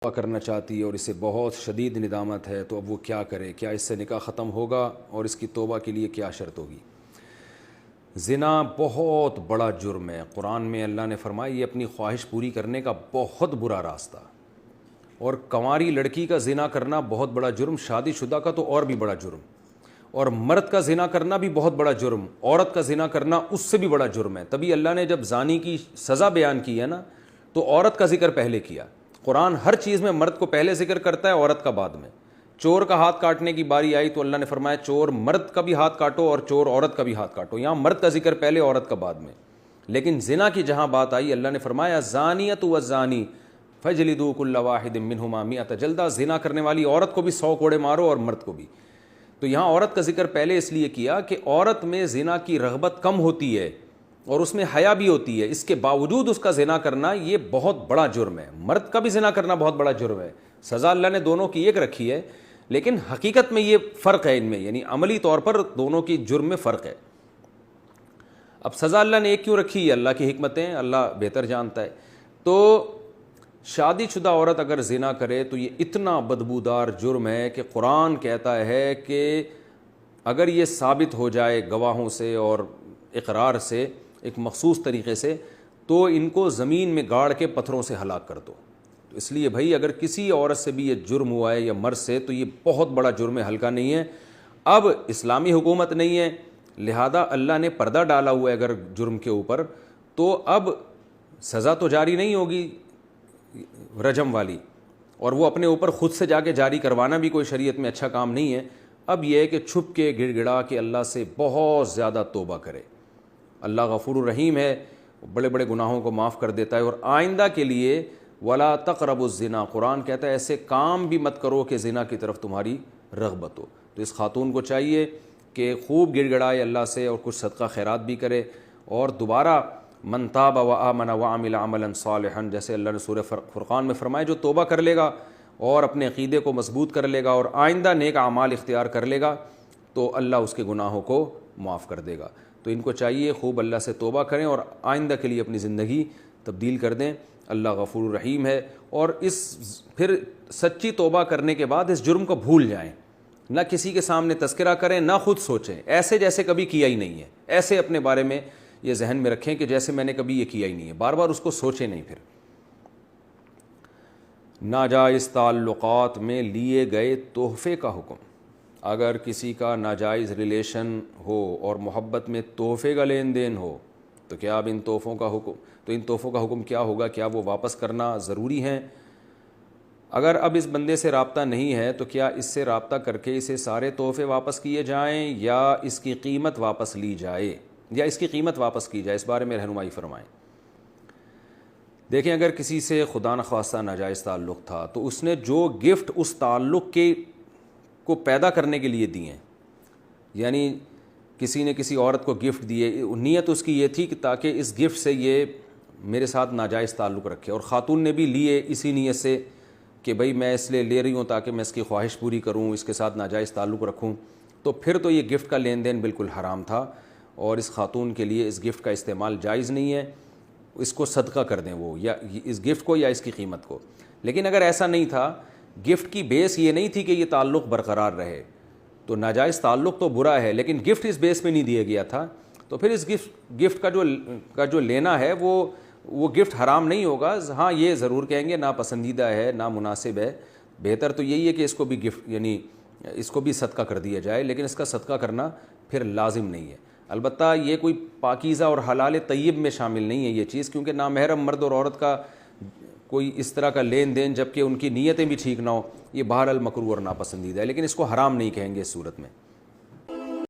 کرنا چاہتی ہے اور اسے بہت شدید ندامت ہے، تو اب وہ کیا کرے؟ کیا اس سے نکاح ختم ہوگا اور اس کی توبہ کے لیے کیا شرط ہوگی؟ زنا بہت بڑا جرم ہے۔ قرآن میں اللہ نے فرمایا یہ اپنی خواہش پوری کرنے کا بہت برا راستہ، اور کنواری لڑکی کا زنا کرنا بہت بڑا جرم، شادی شدہ کا تو اور بھی بڑا جرم، اور مرد کا زنا کرنا بھی بہت بڑا جرم، عورت کا زنا کرنا اس سے بھی بڑا جرم ہے۔ تبھی اللہ نے جب زانی کی سزا بیان کی ہے نا، تو عورت کا ذکر پہلے کیا۔ قرآن ہر چیز میں مرد کو پہلے ذکر کرتا ہے، عورت کا بعد میں۔ چور کا ہاتھ کاٹنے کی باری آئی تو اللہ نے فرمایا چور مرد کا بھی ہاتھ کاٹو اور چور عورت کا بھی ہاتھ کاٹو، یہاں مرد کا ذکر پہلے، عورت کا بعد میں۔ لیکن زنا کی جہاں بات آئی، اللہ نے فرمایا زانیۃ والزانی فجلدوا کل واحد منہما مئۃ جلدہ، زنا کرنے والی عورت کو بھی 100 کوڑے مارو اور مرد کو بھی۔ تو یہاں عورت کا ذکر پہلے اس لیے کیا کہ عورت میں زنا کی رغبت کم ہوتی ہے اور اس میں حیا بھی ہوتی ہے، اس کے باوجود اس کا زنا کرنا یہ بہت بڑا جرم ہے۔ مرد کا بھی زنا کرنا بہت بڑا جرم ہے، سزا اللہ نے دونوں کی ایک رکھی ہے، لیکن حقیقت میں یہ فرق ہے ان میں، یعنی عملی طور پر دونوں کی جرم میں فرق ہے۔ اب سزا اللہ نے ایک کیوں رکھی ہے؟ اللہ کی حکمتیں اللہ بہتر جانتا ہے۔ تو شادی شدہ عورت اگر زنا کرے تو یہ اتنا بدبودار جرم ہے کہ قرآن کہتا ہے کہ اگر یہ ثابت ہو جائے گواہوں سے اور اقرار سے ایک مخصوص طریقے سے، تو ان کو زمین میں گاڑ کے پتھروں سے ہلاک کر دو۔ تو اس لیے بھائی اگر کسی عورت سے بھی یہ جرم ہوا ہے یا مرد سے، تو یہ بہت بڑا جرم ہے، ہلکا نہیں ہے۔ اب اسلامی حکومت نہیں ہے، لہذا اللہ نے پردہ ڈالا ہوا ہے اگر جرم کے اوپر، تو اب سزا تو جاری نہیں ہوگی رجم والی، اور وہ اپنے اوپر خود سے جا کے جاری کروانا بھی کوئی شریعت میں اچھا کام نہیں ہے۔ اب یہ ہے کہ چھپ کے گڑ گڑا کے اللہ سے بہت زیادہ توبہ کرے۔ اللہ غفور الرحیم ہے، بڑے بڑے گناہوں کو معاف کر دیتا ہے، اور آئندہ کے لیے ولا تقربوا الزنا، قرآن کہتا ہے ایسے کام بھی مت کرو کہ زنا کی طرف تمہاری رغبت ہو۔ تو اس خاتون کو چاہیے کہ خوب گڑ گڑائے اللہ سے اور کچھ صدقہ خیرات بھی کرے، اور دوبارہ من تاب وآمن وعمل عملا صالحا، جیسے اللہ نے سورہ فرقان میں فرمایا جو توبہ کر لے گا اور اپنے عقیدے کو مضبوط کر لے گا اور آئندہ نیک اعمال اختیار کر لے گا، تو اللہ اس کے گناہوں کو معاف کر دے گا۔ تو ان کو چاہیے خوب اللہ سے توبہ کریں اور آئندہ کے لیے اپنی زندگی تبدیل کر دیں۔ اللہ غفور الرحیم ہے، اور پھر سچی توبہ کرنے کے بعد اس جرم کو بھول جائیں، نہ کسی کے سامنے تذکرہ کریں، نہ خود سوچیں ایسے جیسے کبھی کیا ہی نہیں ہے، ایسے اپنے بارے میں یہ ذہن میں رکھیں کہ جیسے میں نے کبھی یہ کیا ہی نہیں ہے، بار بار اس کو سوچیں نہیں۔ پھر ناجائز تعلقات میں لیے گئے تحفے کا حکم، اگر کسی کا ناجائز ریلیشن ہو اور محبت میں تحفے کا لین دین ہو، تو کیا اب ان تحفوں کا حکم کیا ہوگا؟ کیا وہ واپس کرنا ضروری ہیں؟ اگر اب اس بندے سے رابطہ نہیں ہے تو کیا اس سے رابطہ کر کے اسے سارے تحفے واپس کیے جائیں یا اس کی قیمت واپس لی جائے، یا اس کی قیمت واپس کی جائے؟ اس بارے میں رہنمائی فرمائیں۔ دیکھیں، اگر کسی سے خدا نخواستہ ناجائز تعلق تھا تو اس نے جو گفٹ اس تعلق کو پیدا کرنے کے لیے دیے، یعنی کسی نے کسی عورت کو گفٹ دیے، نیت اس کی یہ تھی کہ تاکہ اس گفٹ سے یہ میرے ساتھ ناجائز تعلق رکھے، اور خاتون نے بھی لیے اسی نیت سے کہ بھئی میں اس لیے لے رہی ہوں تاکہ میں اس کی خواہش پوری کروں، اس کے ساتھ ناجائز تعلق رکھوں، تو پھر تو یہ گفٹ کا لین دین بالکل حرام تھا، اور اس خاتون کے لیے اس گفٹ کا استعمال جائز نہیں ہے، اس کو صدقہ کر دیں وہ، یا اس گفٹ کو یا اس کی قیمت کو۔ لیکن اگر ایسا نہیں تھا، گفٹ کی بیس یہ نہیں تھی کہ یہ تعلق برقرار رہے، تو ناجائز تعلق تو برا ہے، لیکن گفٹ اس بیس میں نہیں دیا گیا تھا، تو پھر اس گفٹ کا جو لینا ہے وہ گفٹ حرام نہیں ہوگا۔ ہاں یہ ضرور کہیں گے ناپسندیدہ ہے، نامناسب ہے، بہتر تو یہی ہے کہ اس کو بھی گفٹ، یعنی اس کو بھی صدقہ کر دیا جائے، لیکن اس کا صدقہ کرنا پھر لازم نہیں ہے۔ البتہ یہ کوئی پاکیزہ اور حلال طیب میں شامل نہیں ہے یہ چیز، کیونکہ نامحرم مرد اور عورت کا کوئی اس طرح کا لین دین جبکہ ان کی نیتیں بھی ٹھیک نہ ہو، یہ بہرحال مکروہ اور ناپسندیدہ ہے، لیکن اس کو حرام نہیں کہیں گے اس صورت میں۔